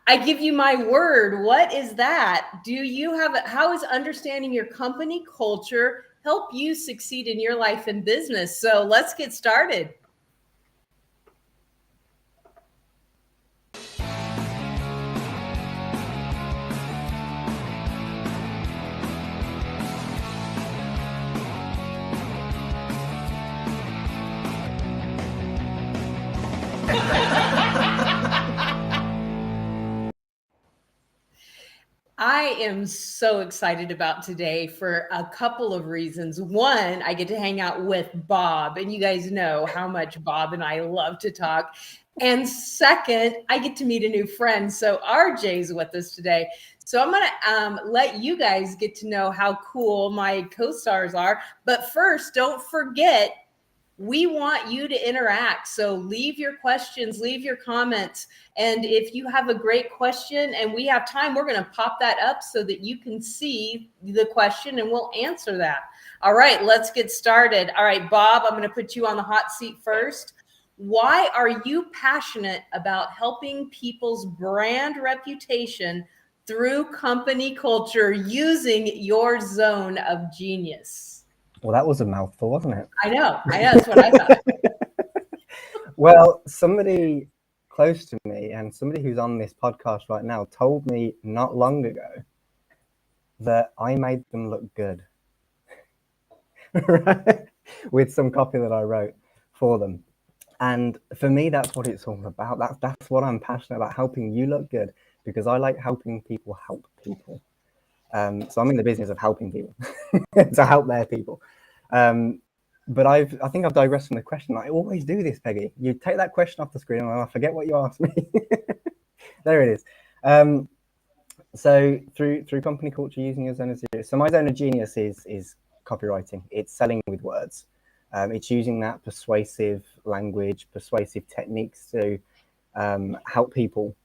I give you my word. What is that? Do you have, how is understanding your company culture help you succeed in your life and business? So let's get started. I am so excited about today for a couple of reasons. One, I get to hang out with Bob, and you guys know how much Bob and I love to talk. And second, I get to meet a new friend. So RJ's with us today. So I'm going to let you guys get to know how cool my co stars are. But first, don't forget, we want you to interact. So leave your questions, leave your comments. And if you have a great question and we have time, we're going to pop that up so that you can see the question and we'll answer that. All right, let's get started. All right, Bob, I'm going to put you on the hot seat first. Why are you passionate about helping people's brand reputation through company culture using your zone of genius? Well, that was a mouthful, wasn't it? I know. That's what I thought. Well, somebody close to me and somebody who's on this podcast right now told me not long ago that I made them look good. Right? With some copy that I wrote for them. And for me, that's what it's all about. That's what I'm passionate about, helping you look good, because I like helping people help people. So I'm in the business of helping people to help their people. But I think I've digressed from the question. I always do this, Peggy. You take that question off the screen and I forget what you asked me. There it is. So through company culture, using your zone of genius. So my zone of genius is copywriting. It's selling with words. It's using that persuasive language, persuasive techniques to help people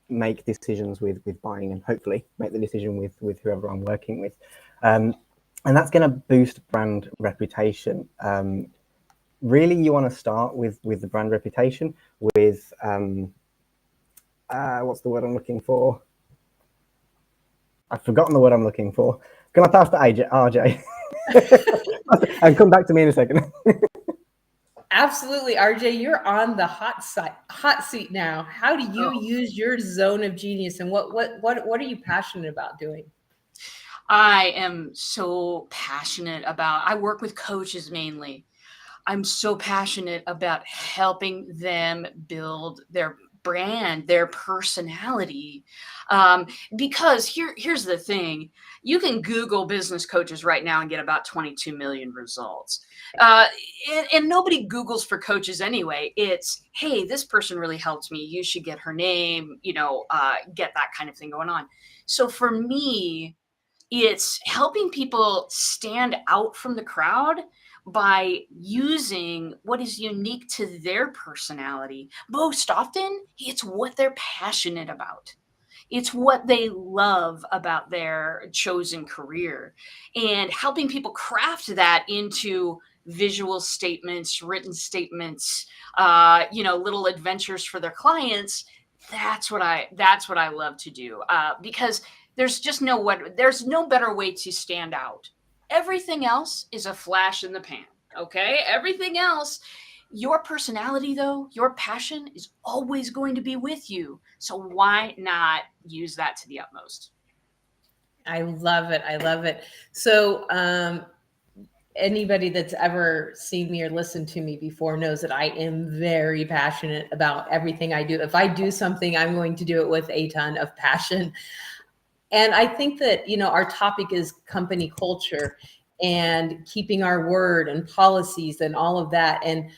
make decisions with buying, and hopefully make the decision with whoever I'm working with. And that's going to boost brand reputation. Really, you want to start with the brand reputation with what's the word I'm looking for? I've forgotten the word I'm looking for. Can I pass to RJ? And come back to me in a second. Absolutely, RJ, you're on the hot seat now. How do you use your zone of genius, and what are you passionate about doing? I am so passionate about, I work with coaches mainly. I'm so passionate about helping them build their brand, their personality. Because here's the thing. You can Google business coaches right now and get about 22 million results. Uh, and nobody Googles for coaches anyway. It's, hey, this person really helped me. You should get her name, get that kind of thing going on. So for me, it's helping people stand out from the crowd by using what is unique to their personality. Most often, it's what they're passionate about. It's what they love about their chosen career, and helping people craft that into visual statements, written statements, little adventures for their clients. That's what I love to do, because there's no better way to stand out. Everything else is a flash in the pan. Okay, everything else, your personality, though, your passion is always going to be with you. So why not use that to the utmost? I love it. I love it. So, anybody that's ever seen me or listened to me before knows that I am very passionate about everything I do. If I do something, I'm going to do it with a ton of passion. And I think that, our topic is company culture and keeping our word and policies and all of that. And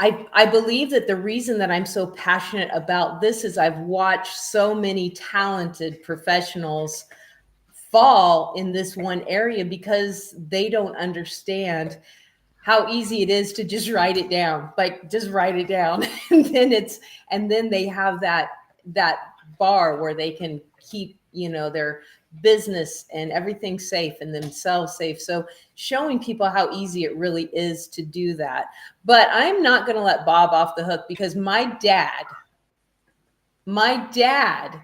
I believe that the reason that I'm so passionate about this is I've watched so many talented professionals fall in this one area because they don't understand how easy it is to just write it down, like just write it down. And then they have that bar where they can keep, their business and everything safe and themselves safe. So showing people how easy it really is to do that. But I'm not going to let Bob off the hook, because my dad My dad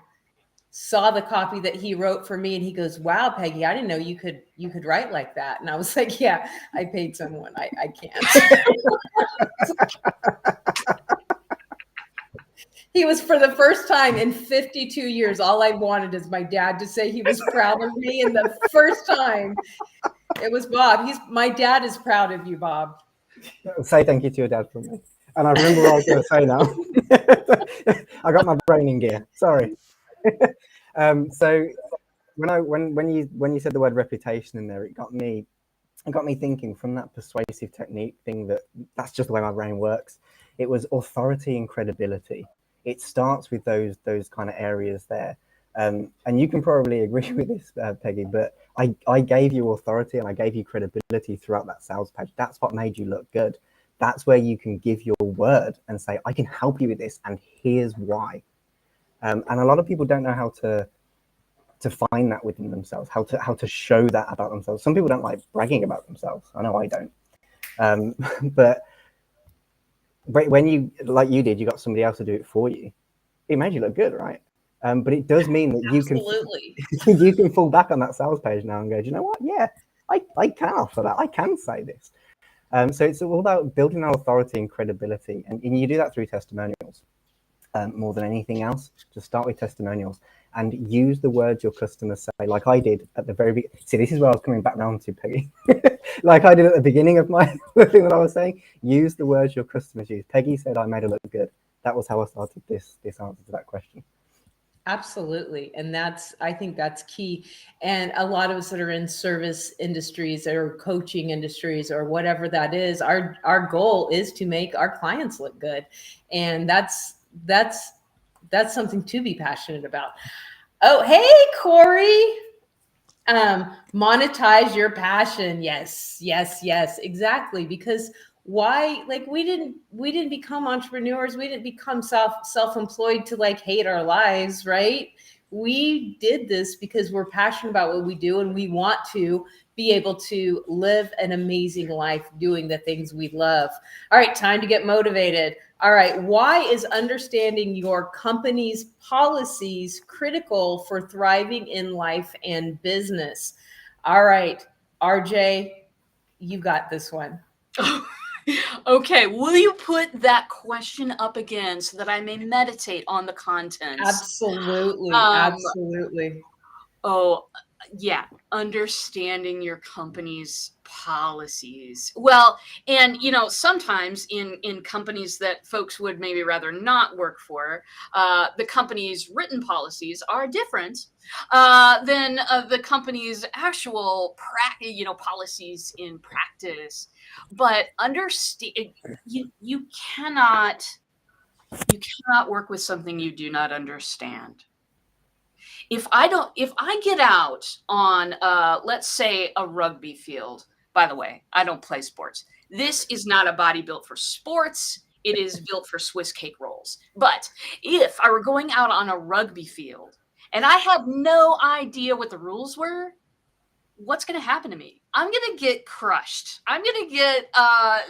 saw the copy that he wrote for me and he goes, "Wow, Peggy, I didn't know you could write like that." And I was like, "Yeah, I paid someone. I can't." He was, for the first time in 52 years, all I wanted is my dad to say he was proud of me. And the first time it was Bob. My dad is proud of you, Bob. Say thank you to your dad for me. And I remember what I was going to say now. I got my brain in gear. Sorry. So when you said the word reputation in there, it got me thinking from that persuasive technique thing that's just the way my brain works. It was authority and credibility. It starts with those kind of areas there. And you can probably agree with this, Peggy, but I gave you authority and I gave you credibility throughout that sales page. That's what made you look good. That's where you can give your word and say, I can help you with this, and here's why. And a lot of people don't know how to find that within themselves, how to show that about themselves. Some people don't like bragging about themselves. I know I don't. But when you, like you did, you got somebody else to do it for you, it made you look good, right? But it does mean that you can fall back on that sales page now and go, do you know what? Yeah, I can offer that. I can say this. So it's all about building our authority and credibility. And you do that through testimonials more than anything else. Just start with testimonials and use the words your customers say, like I did at the very beginning. See, this is where I was coming back down to, Peggy. Like I did at the beginning of the thing that I was saying. Use the words your customers use. Peggy said I made it look good. That was how I started this answer to that question. Absolutely. And I think that's key. And a lot of us that are in service industries or coaching industries or whatever that is, our goal is to make our clients look good. And that's something to be passionate about. Oh, hey, Corey. Monetize your passion. Yes, exactly. Because why, like, we didn't become entrepreneurs. We didn't become self-employed to like hate our lives, right? We did this because we're passionate about what we do and we want to be able to live an amazing life doing the things we love. All right, time to get motivated. All right, why is understanding your company's policies critical for thriving in life and business? All right, RJ, you got this one. Okay, will you put that question up again so that I may meditate on the contents? Absolutely, absolutely. Oh, yeah, understanding your company's policies. Well, and sometimes in companies that folks would maybe rather not work for, the company's written policies are different than the company's actual policies in practice. But understand, you cannot work with something you do not understand. If I get out on, let's say, a rugby field, by the way, I don't play sports. This is not a body built for sports. It is built for Swiss cake rolls. But if I were going out on a rugby field and I had no idea what the rules were, what's going to happen to me? I'm going to get crushed. I'm going to get,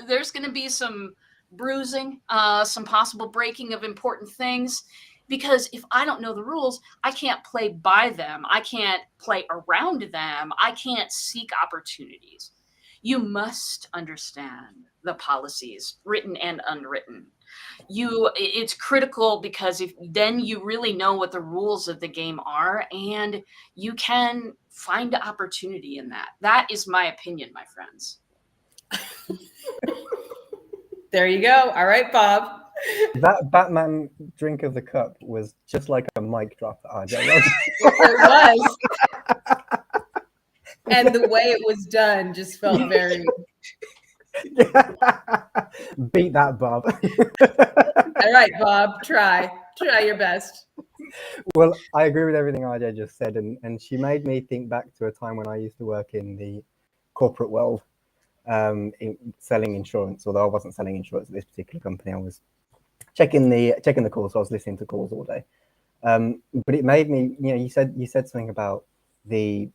there's going to be some bruising, some possible breaking of important things. Because if I don't know the rules, I can't play by them. I can't play around them. I can't seek opportunities. You must understand the policies, written and unwritten. It's critical because then you really know what the rules of the game are, and you can find opportunity in that. That is my opinion, my friends. There you go. All right, Bob. That Batman drink of the cup was just like a mic drop. It was. And the way it was done just felt very... Beat that, Bob. All right, Bob, try your best. Well, I agree with everything RJ just said, and she made me think back to a time when I used to work in the corporate world, selling insurance. Although I wasn't selling insurance at this particular company, I was checking the calls. So I was listening to calls all day. But it made me, you said something about the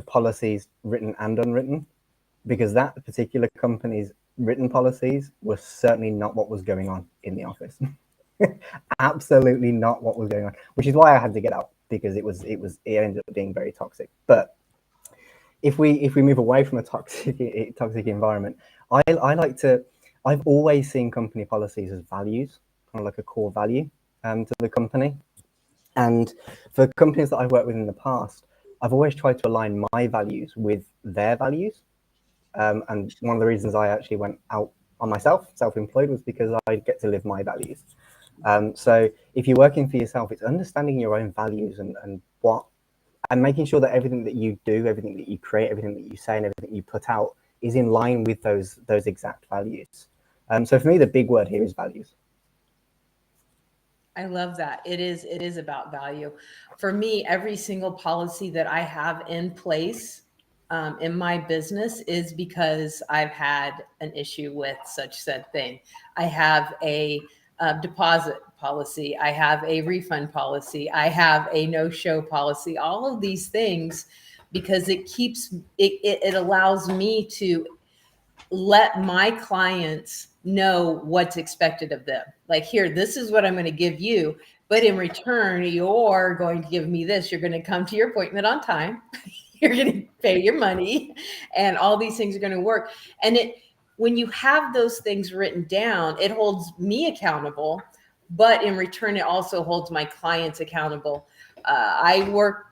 policies written and unwritten, because that particular company's written policies were certainly not what was going on in the office. Absolutely not what was going on, which is why I had to get out, because it ended up being very toxic. But if we move away from a toxic environment, I like to, I've always seen company policies as values, kind of like a core value to the company. And for companies that I've worked with in the past, I've always tried to align my values with their values. And one of the reasons I actually went out on myself, self-employed, was because I get to live my values. So if you're working for yourself, it's understanding your own values and making sure that everything that you do, everything that you create, everything that you say, and everything you put out is in line with those exact values. So for me, the big word here is values. I love that. It is about value. For me, every single policy that I have in place in my business is because I've had an issue with such said thing. I have a deposit policy. I have a refund policy. I have a no-show policy. All of these things, because it allows me to let my clients know what's expected of them. Like, here, this is what I'm going to give you, but in return, you're going to give me this. You're going to come to your appointment on time. You're going to pay your money, and all these things are going to work. And when you have those things written down, it holds me accountable, but in return, it also holds my clients accountable. I work,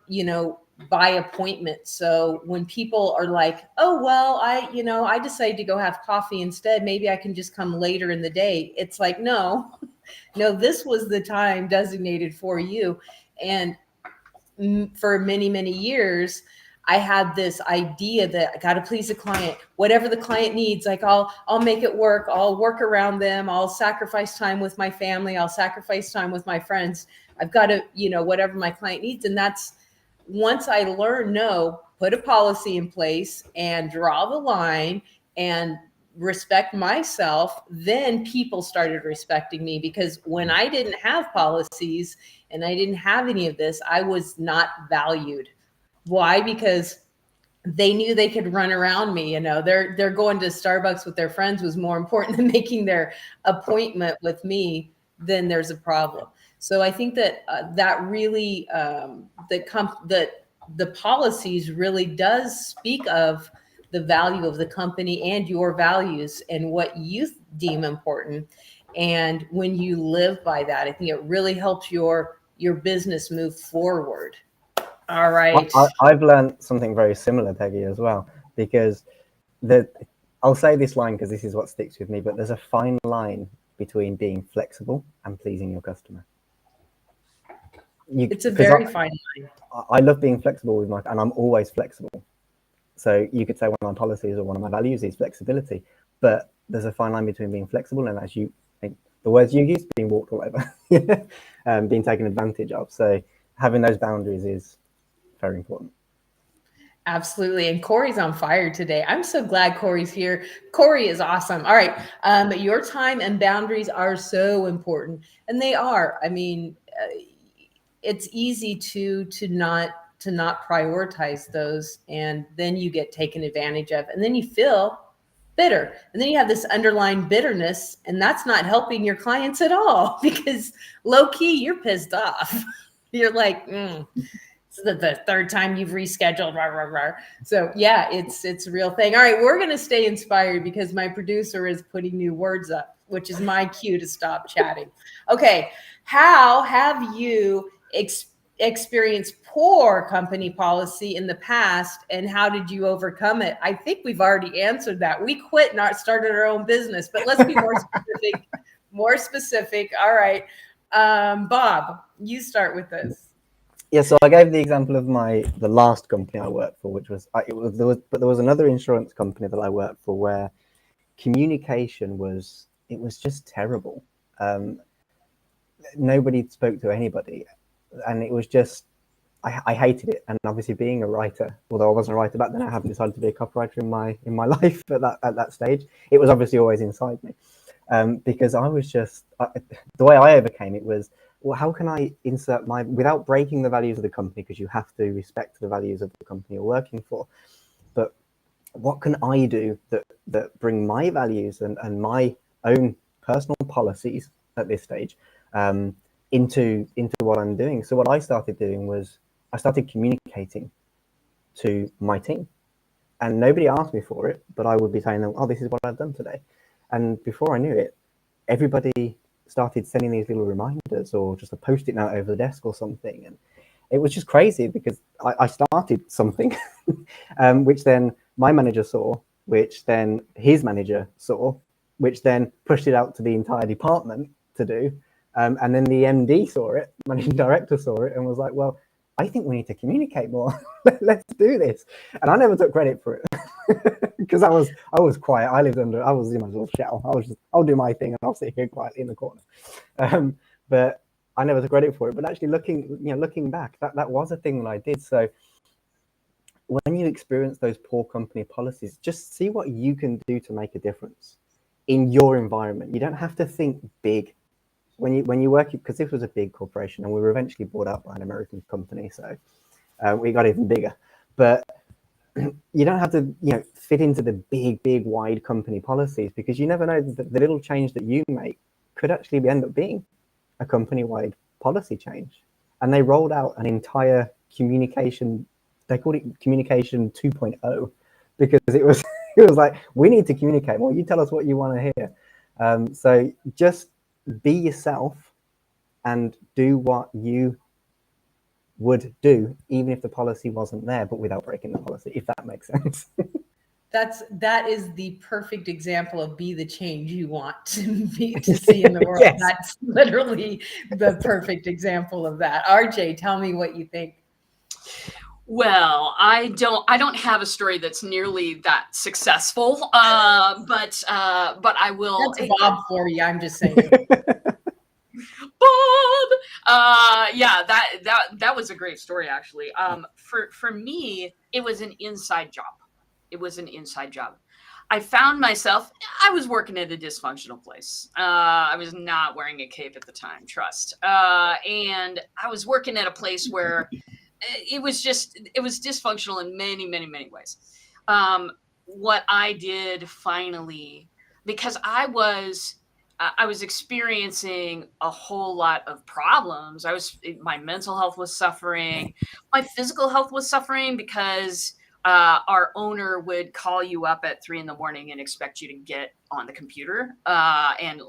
by appointment. So when people are like, oh, well, I decided to go have coffee instead, maybe I can just come later in the day. It's like, no, this was the time designated for you. And for many, many years, I had this idea that I got to please the client, whatever the client needs. Like, I'll make it work. I'll work around them. I'll sacrifice time with my family. I'll sacrifice time with my friends. I've got to, whatever my client needs. And that's, once I learned, no, put a policy in place and draw the line and respect myself, then people started respecting me. Because when I didn't have policies and I didn't have any of this, I was not valued. Why? Because they knew they could run around me. They're going to Starbucks with their friends was more important than making their appointment with me. Then there's a problem. So I think that that really the policies really does speak of the value of the company and your values and what you deem important. And when you live by that, I think it really helps your business move forward. All right. I've learned something very similar, Peggy, as well, because I'll say this line because this is what sticks with me, but there's a fine line between being flexible and pleasing your customer. It's a very fine line. I love being flexible and I'm always flexible. So you could say one of my policies or one of my values is flexibility, but there's a fine line between being flexible and, as you think, the words you use, being walked all over, being taken advantage of. So having those boundaries is very important. Absolutely. And Corey's on fire today. I'm so glad Corey's here. Corey is awesome. All right. Your time and boundaries are so important. And they are. I mean, it's easy to not prioritize those. And then you get taken advantage of. And then you feel bitter. And then you have this underlying bitterness. And that's not helping your clients at all, because low key, you're pissed off. You're like, the third time you've rescheduled. Rah, rah, rah. So yeah, it's a real thing. All right, we're going to stay inspired because my producer is putting new words up, which is my cue to stop chatting. Okay, how have you experienced poor company policy in the past, and how did you overcome it? I think we've already answered that. We quit and started our own business, but let's be more specific. More specific. All right, Bob, you start with this. Yeah, so I gave the example of the last company I worked for, which was there was another insurance company that I worked for where communication was just terrible. Nobody spoke to anybody, and it was just I hated it. And obviously, being a writer, although I wasn't a writer back then, I haven't decided to be a copywriter in my life at that stage. It was obviously always inside me, because I was just the way I overcame it was, well, how can I insert without breaking the values of the company, because you have to respect the values of the company you're working for. But what can I do that bring my values and my own personal policies at this stage, into what I'm doing. So what I started doing was I started communicating to my team, and nobody asked me for it, but I would be saying them, oh, this is what I've done today. And before I knew it, everybody started sending these little reminders or just a post-it note over the desk or something. And it was just crazy because I started something, which then my manager saw, which then his manager saw, which then pushed it out to the entire department to do. And then the MD saw it, managing director saw it, and was like, well, I think we need to communicate more. Let's do this. And I never took credit for it because I was quiet. I was in my little shell. I'll do my thing and I'll sit here quietly in the corner. But I never took credit for it. But actually looking back, that was a thing that I did. So when you experience those poor company policies, just see what you can do to make a difference in your environment. You don't have to think big. When you work, because this was a big corporation and we were eventually bought out by an American company, so we got even bigger. But you don't have to fit into the big wide company policies, because you never know that the little change that you make could actually end up being a company-wide policy change. And they rolled out an entire communication, they called it communication 2.0, because it was like, we need to communicate more. You tell us what you want to hear. So just be yourself and do what you would do, even if the policy wasn't there, but without breaking the policy, if that makes sense. That is the perfect example of be the change you want to see in the world. Yes. That's literally the perfect example of that. RJ, tell me what you think. Well, I don't have a story that's nearly that successful, but I will. That's Bob for you. I'm just saying. Bob. Yeah, that was a great story, actually. For me, it was an inside job. It was an inside job. I found myself, I was working at a dysfunctional place. I was not wearing a cape at the time, trust. And I was working at a place where it was dysfunctional in many, many, many ways. What I did finally, because I was experiencing a whole lot of problems. My mental health was suffering. My physical health was suffering because our owner would call you up at 3 a.m. and expect you to get on the computer and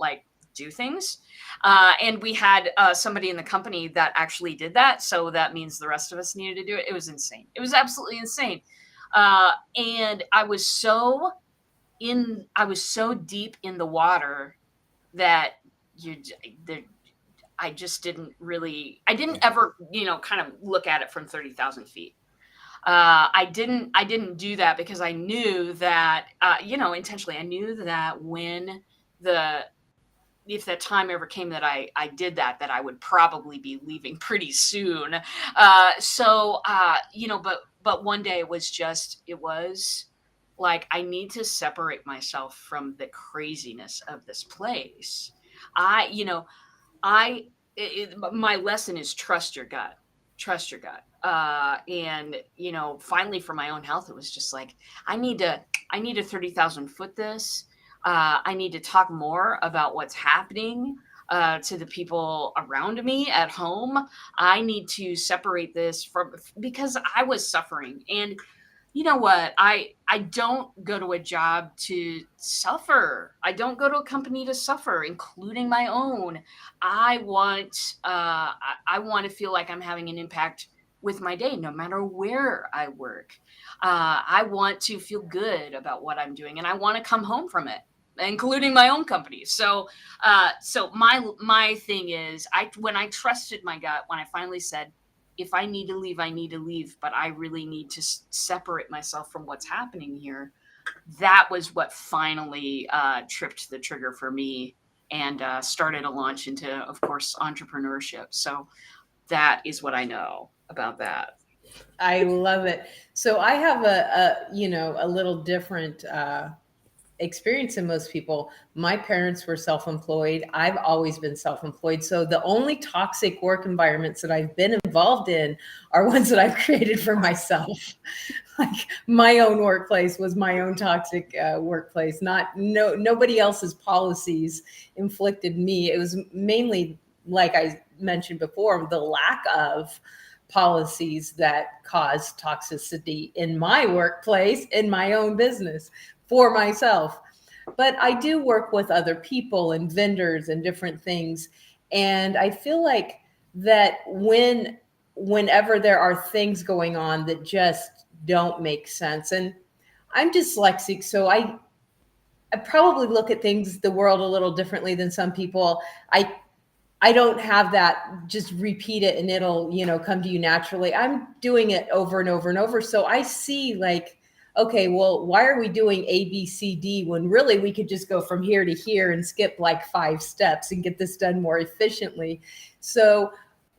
do things. And we had somebody in the company that actually did that. So that means the rest of us needed to do it. It was insane. It was absolutely insane. And I was so deep in the water that I just didn't ever, kind of look at it from 30,000 feet. I didn't do that because I knew that, intentionally, I knew that if that time ever came that I did that I would probably be leaving pretty soon. But one day it was like, I need to separate myself from the craziness of this place. My lesson is trust your gut. And finally, for my own health, it was just like, I need to 30,000 foot this. I need to talk more about what's happening to the people around me at home. I need to separate this because I was suffering. And you know what? I don't go to a job to suffer. I don't go to a company to suffer, including my own. I want to feel like I'm having an impact with my day, no matter where I work. I want to feel good about what I'm doing, and I want to come home from it, including my own company. So my thing is, when I trusted my gut, when I finally said, if I need to leave, I need to leave, but I really need to separate myself from what's happening here. That was what finally tripped the trigger for me and started a launch into, of course, entrepreneurship. So that is what I know about that. I love it. So I have a little different experience than most people. My parents were self-employed. I've always been self-employed. So the only toxic work environments that I've been involved in are ones that I've created for myself. Like my own workplace was my own toxic workplace. Nobody else's policies inflicted me. It was mainly like I mentioned before, the lack of policies that cause toxicity in my workplace, in my own business, for myself. But I do work with other people and vendors and different things. And I feel like that whenever there are things going on that just don't make sense, and I'm dyslexic, so I probably look at things, the world, a little differently than some people. I don't have that just repeat it and it'll, come to you naturally. I'm doing it over and over and over. So I see like, okay, well, why are we doing A, B, C, D when really we could just go from here to here and skip like 5 steps and get this done more efficiently? So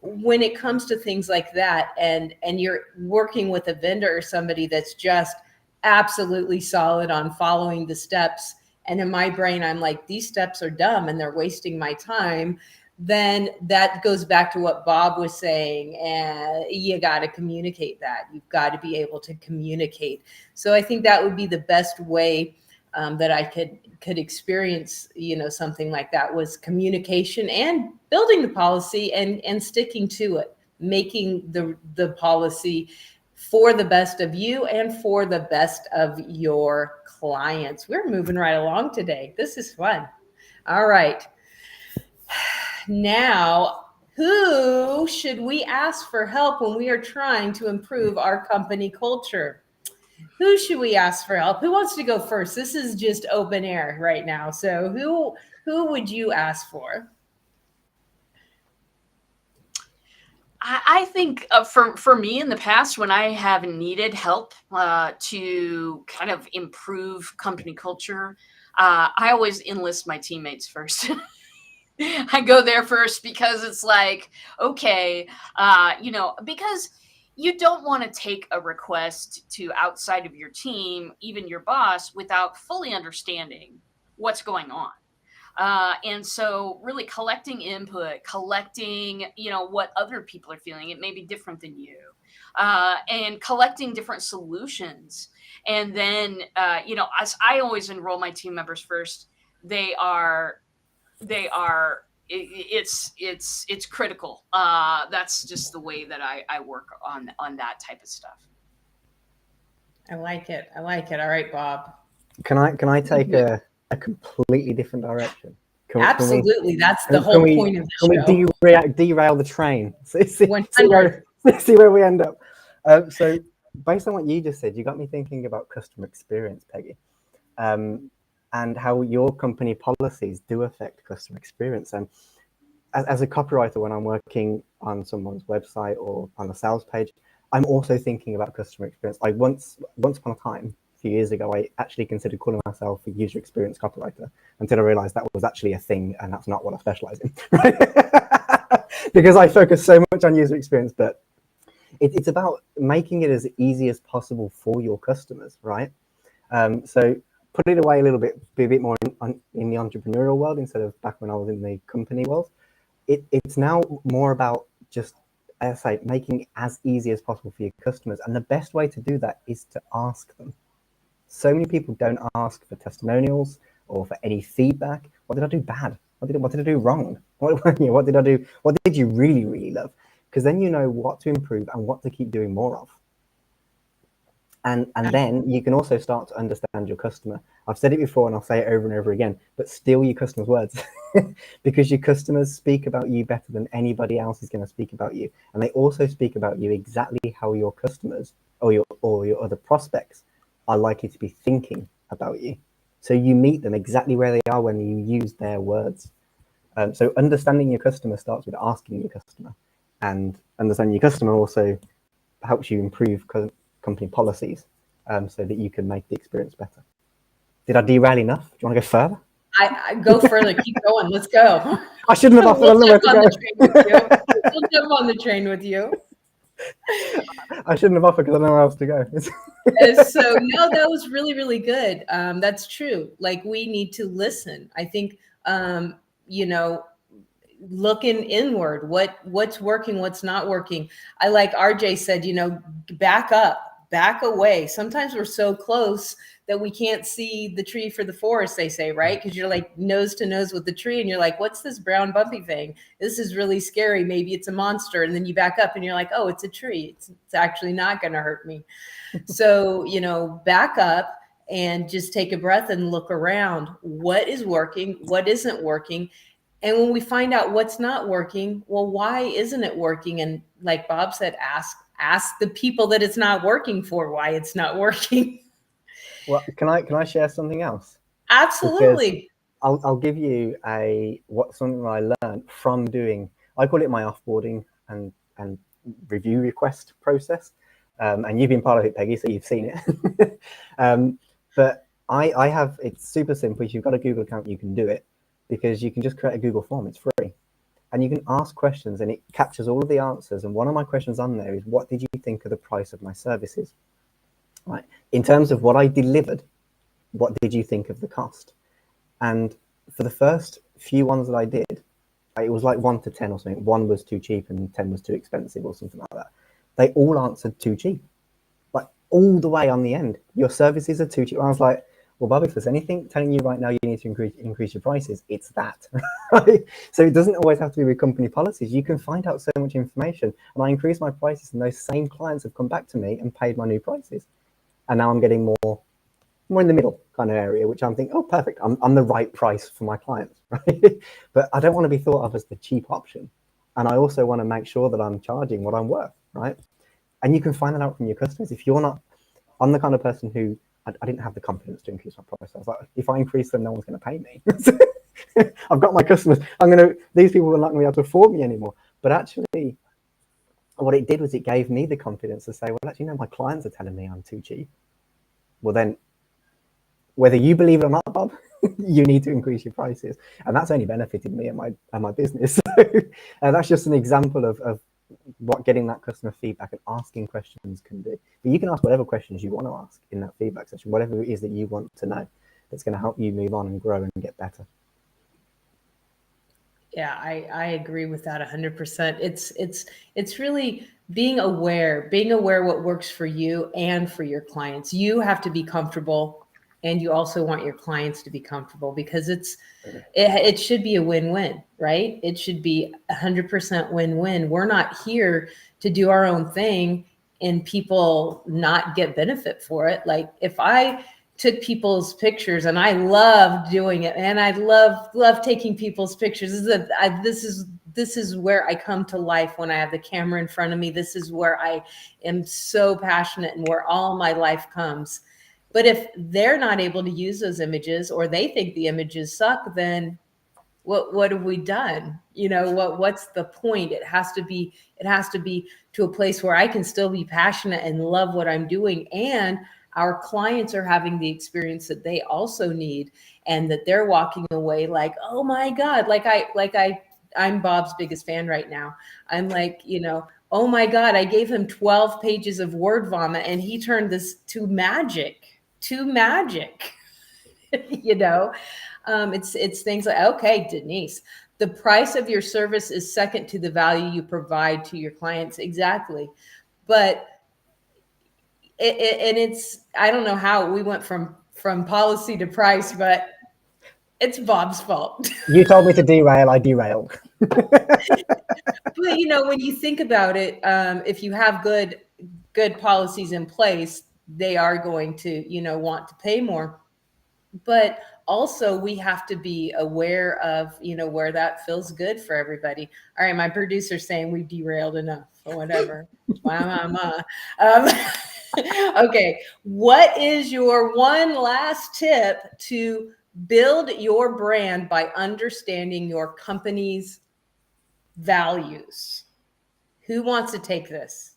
when it comes to things like that, and you're working with a vendor or somebody that's just absolutely solid on following the steps, and in my brain, I'm like, these steps are dumb and they're wasting my time, then that goes back to what Bob was saying. And you got to communicate that. You've got to be able to communicate. So I think that would be the best way that I could experience, something like that, was communication and building the policy and sticking to it, making the policy for the best of you and for the best of your clients. We're moving right along today. This is fun. All right. Now, who should we ask for help when we are trying to improve our company culture? Who should we ask for help? Who wants to go first? This is just open air right now. So who would you ask for? I think for me in the past, when I have needed help to kind of improve company culture, I always enlist my teammates first. I go there first because it's like, okay, because you don't want to take a request to outside of your team, even your boss, without fully understanding what's going on. And so really collecting input, collecting, what other people are feeling. It may be different than you. And collecting different solutions. And then, as I always enroll my team members first, it's critical. That's just the way that I work on that type of stuff. I like it. All right, Bob. Can I take a completely different direction? Absolutely. That's the whole point of the show. Can we derail the train? See where we end up. So based on what you just said, you got me thinking about customer experience, Peggy, and how your company policies do affect customer experience. And as a copywriter, when I'm working on someone's website or on a sales page, I'm also thinking about customer experience. Like once upon a time, a few years ago, I actually considered calling myself a user experience copywriter until I realized that was actually a thing and that's not what I specialize in, right? Because I focus so much on user experience, but it's about making it as easy as possible for your customers, right? So put it away a little bit, be a bit more in the entrepreneurial world instead of back when I was in the company world. It's now more about just, as I say, making it as easy as possible for your customers. And the best way to do that is to ask them. So many people don't ask for testimonials or for any feedback. What did I do bad? What did I do wrong? What did I do? What did you really, really love? Because then you know what to improve and what to keep doing more of. And then you can also start to understand your customer. I've said it before and I'll say it over and over again, but steal your customers' words because your customers speak about you better than anybody else is going to speak about you. And they also speak about you exactly how your customers or your other prospects are likely to be thinking about you. So you meet them exactly where they are when you use their words. So understanding your customer starts with asking your customer, and understanding your customer also helps you improve company policies so that you can make the experience better. Did I derail enough? Do you want to go further? I go further. Keep going. Let's go. I shouldn't have offered a little to go. We'll jump on the train with you. I shouldn't have offered because I know where else to go. So no, that was really, really good. That's true. Like we need to listen. I think, looking inward, what's working, what's not working. I like RJ said, back up, back away. Sometimes we're so close that we can't see the tree for the forest, they say, right? Because you're like nose to nose with the tree and you're like, what's this brown bumpy thing? This is really scary. Maybe it's a monster. And then you back up and you're like, oh, it's a tree. It's actually not going to hurt me. So, you know, back up and just take a breath and look around. What is working? What isn't working? And when we find out what's not working, well, why isn't it working? And like Bob said, ask the people that it's not working for why it's not working. Well, can I share something else? Absolutely. Because I'll give you something that I learned from doing. I call it my offboarding and review request process. And you've been part of it, Peggy, so you've seen it. But I have, it's super simple. If you've got a Google account, you can do it, because you can just create a Google form. It's free. And you can ask questions and it captures all of the answers. And one of my questions on there is, what did you think of the price of my services? Right. In terms of what I delivered, what did you think of the cost? And for the first few ones that I did, it was like 1 to 10 or something. 1 was too cheap and 10 was too expensive or something like that. They all answered too cheap, like all the way on the end. Your services are too cheap. And I was like, well, Bob, if there's anything telling you right now you need to increase your prices, it's that. Right? So it doesn't always have to be with company policies. You can find out so much information. And I increased my prices, and those same clients have come back to me and paid my new prices. And now I'm getting more in the middle kind of area, which I'm thinking, oh, perfect. I'm the right price for my clients, right? But I don't want to be thought of as the cheap option. And I also want to make sure that I'm charging what I'm worth, right? And you can find that out from your customers. If you're not, I'm the kind of person who, I didn't have the confidence to increase my price. I was like, if I increase them, no one's going to pay me. I've got my customers. These people are not going to be able to afford me anymore. But actually, what it did was it gave me the confidence to say, well, actually, no, my clients are telling me I'm too cheap. Well, then, whether you believe it or not, Bob, you need to increase your prices. And that's only benefited me and my business. So that's just an example of what getting that customer feedback and asking questions can do. But you can ask whatever questions you want to ask in that feedback session, whatever it is that you want to know that's going to help you move on and grow and get better. Yeah, I agree with that 100%. It's really being aware what works for you and for your clients. You have to be comfortable, and you also want your clients to be comfortable, because it should be a win-win, right? It should be 100% win-win. We're not here to do our own thing and people not get benefit for it. Like if I took people's pictures, and I love doing it, and I love taking people's pictures. This is where I come to life when I have the camera in front of me. This is where I am so passionate and where all my life comes. But if they're not able to use those images, or they think the images suck, then what have we done? You know, what's the point? It has to be to a place where I can still be passionate and love what I'm doing, and our clients are having the experience that they also need, and that they're walking away like, oh my God, I'm Bob's biggest fan right now. I'm like, you know, oh my God, I gave him 12 pages of word vomit and he turned this to magic. You know, it's things like, okay, Denise, the price of your service is second to the value you provide to your clients. Exactly. But it's, I don't know how we went from policy to price, but it's Bob's fault. You told me to derail, I derailed. But you know, when you think about it, if you have good policies in place, they are going to, you know, want to pay more. But also we have to be aware of, you know, where that feels good for everybody. All right, my producer's saying we derailed enough or whatever. Okay, what is your one last tip to build your brand by understanding your company's values? Who wants to take this?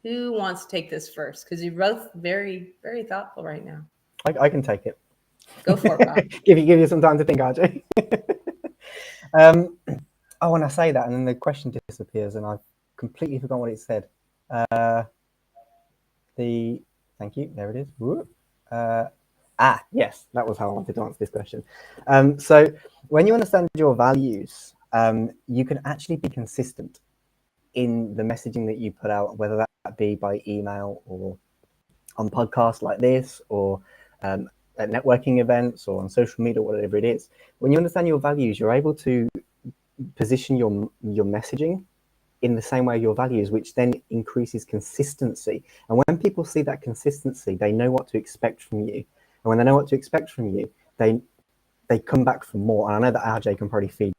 Who wants to take this first? Because you're both very, very thoughtful right now. I can take it. Go for it, Bob. give you some time to think, RJ. Oh, when I say that, and then the question disappears, and I've completely forgotten what it said. Thank you. There it is. Yes, that was how I wanted to answer this question. So when you understand your values, you can actually be consistent in the messaging that you put out, whether that be by email or on podcasts like this, or at networking events, or on social media, whatever it is. When you understand your values, you're able to position your messaging in the same way your values, which then increases consistency. And when people see that consistency, they know what to expect from you. And when they know what to expect from you, they come back for more. And I know that RJ can probably feed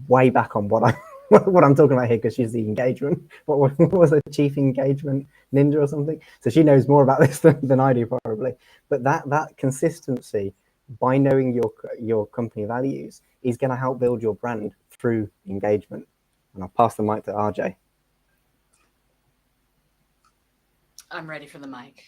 way back on what I'm talking about here, because she's the engagement. What was a chief engagement ninja or something? So she knows more about this than I do, probably. But that consistency, by knowing your company values, is going to help build your brand through engagement. And I'll pass the mic to RJ. I'm ready for the mic.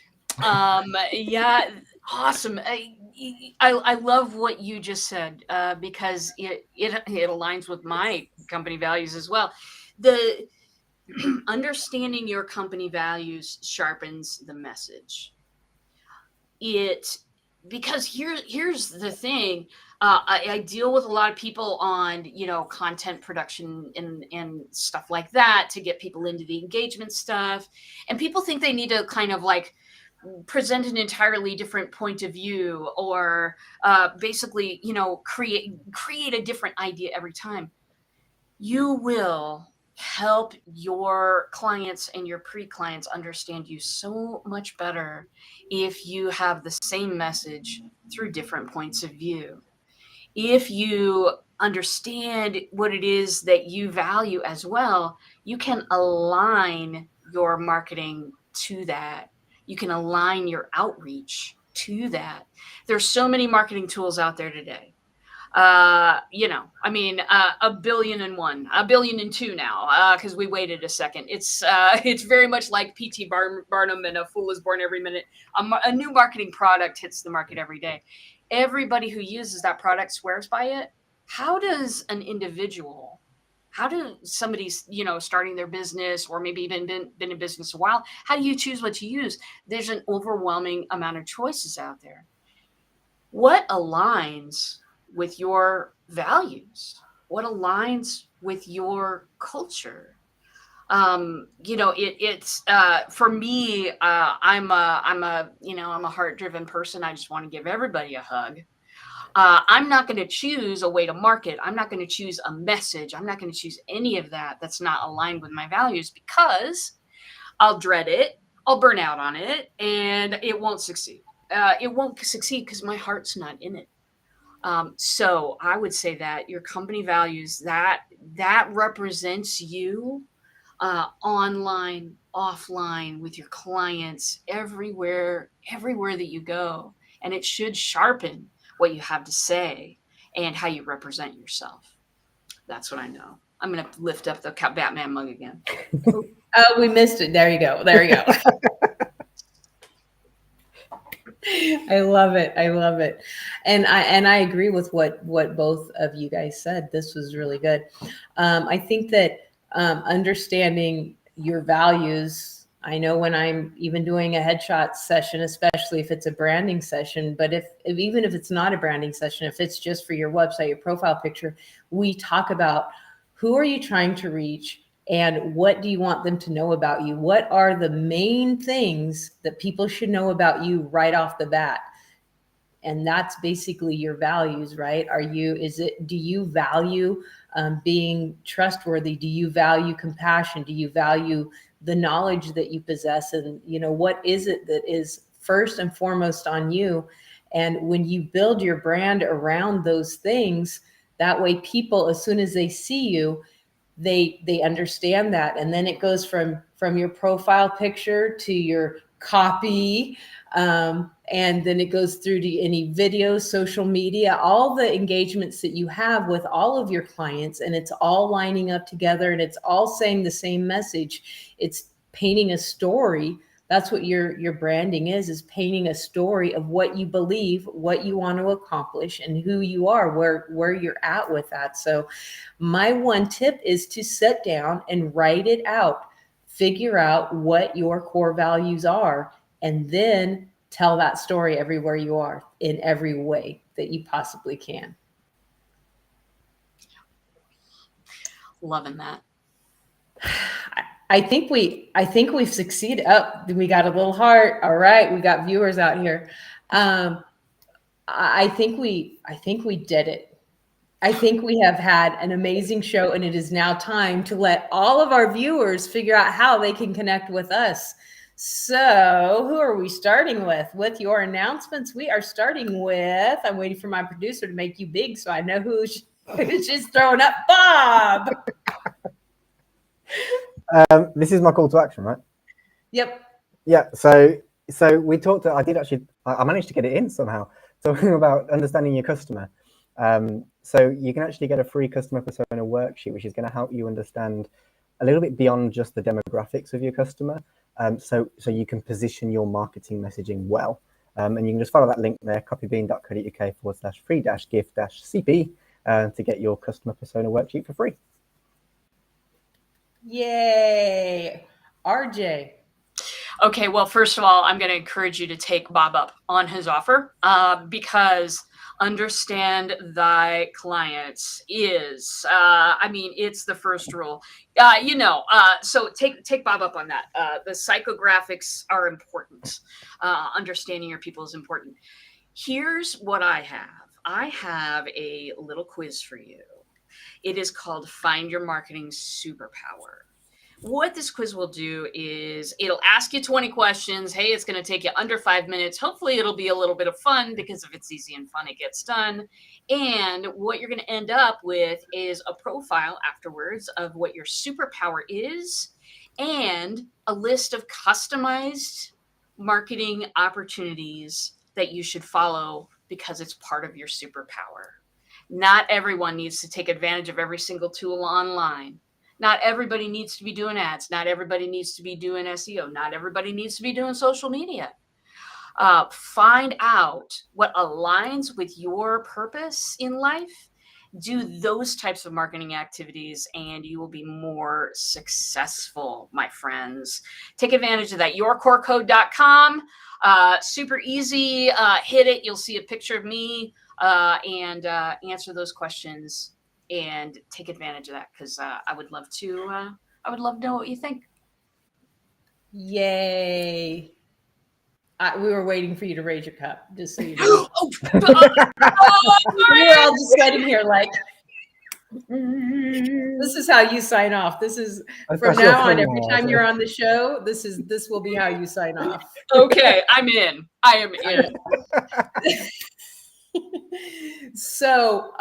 Yeah, awesome. I love what you just said, because it aligns with my company values as well. The understanding your company values sharpens the message. Because here's the thing. I deal with a lot of people on, content production and stuff like that to get people into the engagement stuff. And people think they need to kind of like present an entirely different point of view, or basically, create a different idea every time. You will help your clients and your pre-clients understand you so much better if you have the same message through different points of view. If you understand what it is that you value as well, you can align your marketing to that. You can align your outreach to that. There's so many marketing tools out there today. A billion and one, a billion and two now, because we waited a second. It's very much like P.T. Barnum and A Fool is Born Every Minute. A new marketing product hits the market every day. Everybody who uses that product swears by it. How does an individual, how do somebody's, starting their business, or maybe even been in business a while, how do you choose what to use? There's an overwhelming amount of choices out there. What aligns with your values? What aligns with your culture? It's for me. I'm a heart-driven person. I just want to give everybody a hug. I'm not going to choose a way to market. I'm not going to choose a message. I'm not going to choose any of that that's not aligned with my values, because I'll dread it. I'll burn out on it, and it won't succeed. It won't succeed because my heart's not in it. So I would say that your company values, that represents you, online, offline, with your clients, everywhere that you go. And it should sharpen what you have to say and how you represent yourself. That's what I know. I'm going to lift up the Batman mug again. Oh, we missed it. There you go. I love it. And I agree with what both of you guys said. This was really good. I think that understanding your values, I know when I'm even doing a headshot session, especially if it's a branding session, but if even if it's not a branding session, if it's just for your website, your profile picture, we talk about who are you trying to reach, and what do you want them to know about you? What are the main things that people should know about you right off the bat? And that's basically your values, right? Do you value being trustworthy? Do you value compassion? Do you value the knowledge that you possess? And, what is it that is first and foremost on you? And when you build your brand around those things, that way people, as soon as they see you, they understand that. And then it goes from your profile picture to your copy, and then it goes through to any videos, social media, all the engagements that you have with all of your clients, and it's all lining up together, and it's all saying the same message. It's painting a story. That's what your branding is painting a story of what you believe, what you want to accomplish, and who you are, where you're at with that. So my one tip is to sit down and write it out, figure out what your core values are, and then tell that story everywhere you are in every way that you possibly can. Loving that. I think we've succeeded. Oh, we got a little heart. All right, we got viewers out here. I think we did it. I think we have had an amazing show, and it is now time to let all of our viewers figure out how they can connect with us. So, who are we starting with? With your announcements, we are starting with, I'm waiting for my producer to make you big so I know who's just throwing up. Bob. This is my call to action, right? Yep. Yeah. So we talked. I managed to get it in somehow. Talking about understanding your customer. So you can actually get a free customer persona worksheet, which is going to help you understand a little bit beyond just the demographics of your customer. So you can position your marketing messaging well. And you can just follow that link there, copybean.co.uk/free-gift-CP to get your customer persona worksheet for free. Yay. RJ. Okay, well, first of all, I'm going to encourage you to take Bob up on his offer because understand thy clients is, it's the first rule. So take Bob up on that. The psychographics are important. Understanding your people is important. Here's what I have. I have a little quiz for you. It is called Find Your Marketing Superpower. What this quiz will do is it'll ask you 20 questions. Hey, it's going to take you under 5 minutes. Hopefully it'll be a little bit of fun because if it's easy and fun, it gets done. And what you're going to end up with is a profile afterwards of what your superpower is and a list of customized marketing opportunities that you should follow because it's part of your superpower. Not everyone needs to take advantage of every single tool online. Not everybody needs to be doing ads. Not everybody needs to be doing SEO. Not everybody needs to be doing social media. Find out what aligns with your purpose in life. Do those types of marketing activities and you will be more successful, my friends. Take advantage of that. yourcorecode.com. Super easy. Hit it. You'll see a picture of me and answer those questions. And take advantage of that because I would love to know what you think. Yay. We were waiting for you to raise your cup, just so you know. We're all just sitting here like, this is how you sign off. This is from now on, every time you're on the show, this will be how you sign off. Okay, I'm in. I am in. So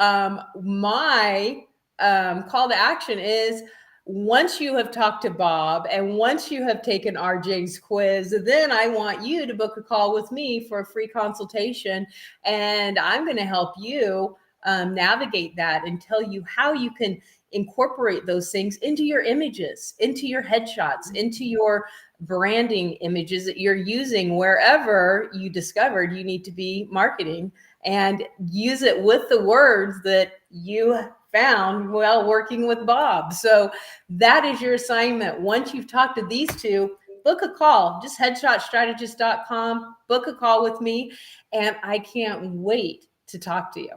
my call to action is once you have talked to Bob and once you have taken RJ's quiz, then I want you to book a call with me for a free consultation. And I'm going to help you navigate that and tell you how you can incorporate those things into your images, into your headshots, into your branding images that you're using wherever you discovered you need to be marketing, and use it with the words that you found while working with Bob. So that is your assignment. Once you've talked to these two, book a call. Just headshotstrategist.com, book a call with me, and I can't wait to talk to you.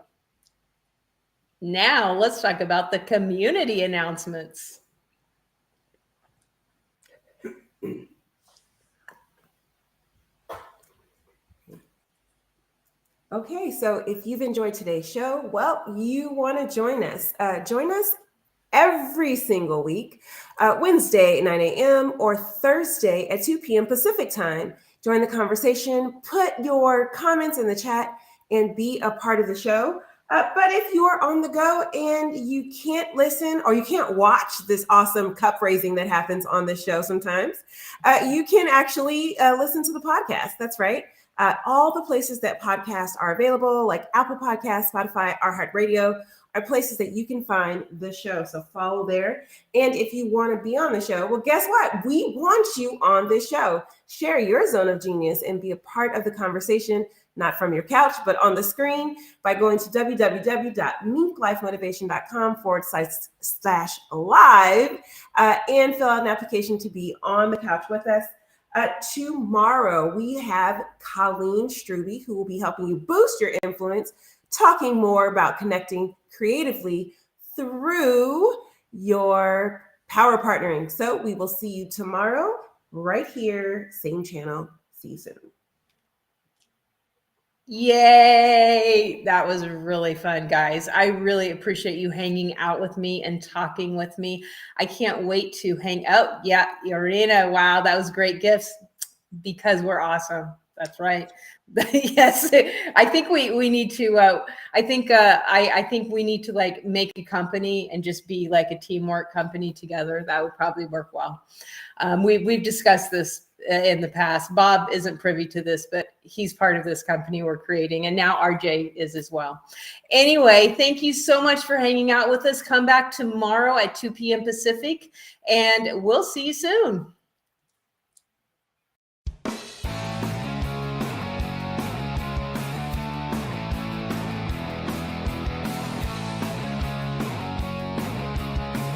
Now let's talk about the community announcements. Okay, so if you've enjoyed today's show, well, you want to join us. Join us every single week, Wednesday at 9 a.m. or Thursday at 2 p.m. Pacific time. Join the conversation, put your comments in the chat, and be a part of the show. But if you are on the go and you can't listen or you can't watch this awesome cup raising that happens on this show sometimes, you can actually listen to the podcast. That's right. All the places that podcasts are available, like Apple Podcasts, Spotify, iHeartRadio, are places that you can find the show. So follow there. And if you want to be on the show, well, guess what? We want you on this show. Share your zone of genius and be a part of the conversation, not from your couch, but on the screen by going to www.minklifemotivation.com/live and fill out an application to be on the couch with us. Tomorrow, we have Colleen Struby, who will be helping you boost your influence, talking more about connecting creatively through your power partnering. So we will see you tomorrow right here, same channel. See you soon. Yay! That was really fun, guys. I really appreciate you hanging out with me and talking with me. I can't wait to hang out. Yeah, Irina, wow, that was great gifts because we're awesome. That's right. Yes, I think we need to. I think we need to like make a company and just be like a teamwork company together. That would probably work well. We've discussed this in the past. Bob isn't privy to this, but he's part of this company we're creating, and now RJ is as well. Anyway, thank you so much for hanging out with us. Come back tomorrow at 2 p.m. Pacific, and we'll see you soon.